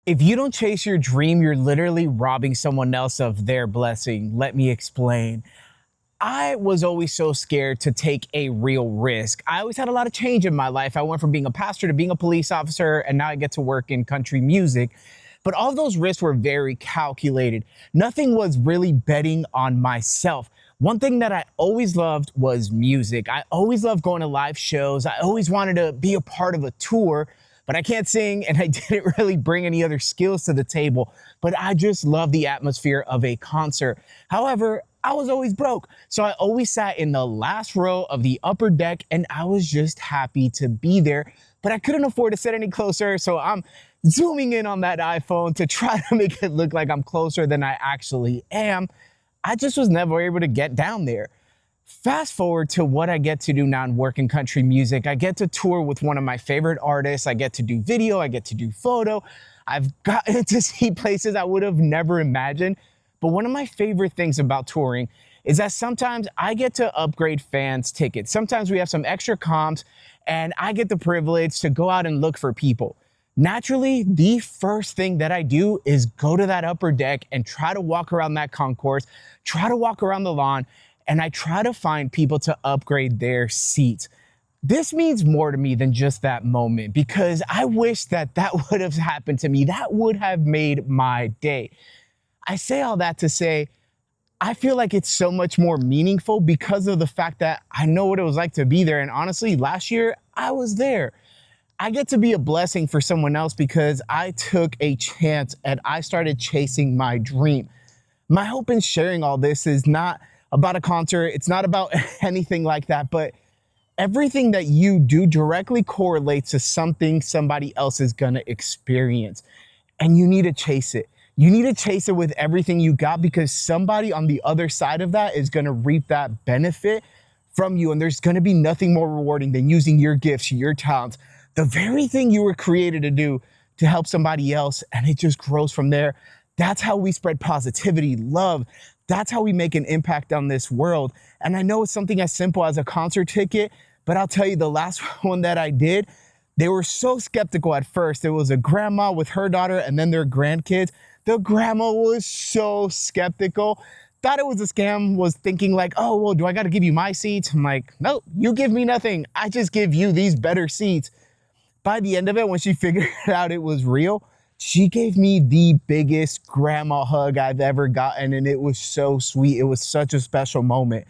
If you don't chase your dream, you're literally robbing someone else of their blessing. Let me explain. I was always so scared to take a real risk. I always had a lot of change in my life. I went from being a pastor to being a police officer, and now I get to work in country music. But all of those risks were very calculated. Nothing was really betting on myself. One thing that I always loved was music. I always loved going to live shows. I always wanted to be a part of a tour, but I can't sing and I didn't really bring any other skills to the table. But I just love the atmosphere of a concert. However, I was always broke. So I always sat in the last row of the upper deck and I was just happy to be there. But I couldn't afford to sit any closer. So I'm zooming in on that iPhone to try to make it look like I'm closer than I actually am. I just was never able to get down there. Fast forward to what I get to do now in work in country music. I get to tour with one of my favorite artists. I get to do video. I get to do photo. I've gotten to see places I would have never imagined. But one of my favorite things about touring is that sometimes I get to upgrade fans' tickets. Sometimes we have some extra comps and I get the privilege to go out and look for people. Naturally, the first thing that I do is go to that upper deck and try to walk around that concourse, try to walk around the lawn, and I try to find people to upgrade their seats. This means more to me than just that moment because I wish that that would have happened to me. That would have made my day. I say all that to say, I feel like it's so much more meaningful because of the fact that I know what it was like to be there. And honestly, last year I was there. I get to be a blessing for someone else because I took a chance and I started chasing my dream. My hope in sharing all this is not about a concert. It's not about anything like that, but everything that you do directly correlates to something somebody else is gonna experience. And you need to chase it. You need to chase it with everything you got because somebody on the other side of that is gonna reap that benefit from you. And there's gonna be nothing more rewarding than using your gifts, your talents, the very thing you were created to do to help somebody else, and it just grows from there. That's how we spread positivity, love. That's how we make an impact on this world. And I know it's something as simple as a concert ticket, but I'll tell you the last one that I did, they were so skeptical at first. There was a grandma with her daughter and then their grandkids. The grandma was so skeptical, thought it was a scam, was thinking like, oh, well, do I gotta give you my seats? I'm like, no, you give me nothing. I just give you these better seats. By the end of it, when she figured out it was real, she gave me the biggest grandma hug I've ever gotten, and it was so sweet. It was such a special moment.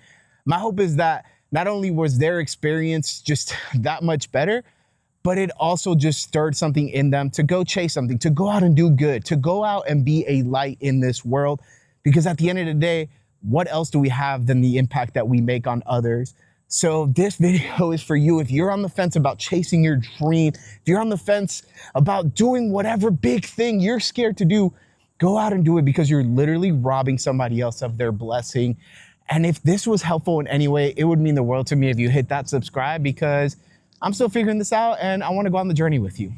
My hope is that not only was their experience just that much better, but it also just stirred something in them to go chase something, to go out and do good, to go out and be a light in this world. Because at the end of the day, what else do we have than the impact that we make on others? So this video is for you. If you're on the fence about chasing your dream, if you're on the fence about doing whatever big thing you're scared to do, go out and do it because you're literally robbing somebody else of their blessing. And if this was helpful in any way, it would mean the world to me if you hit that subscribe because I'm still figuring this out and I want to go on the journey with you.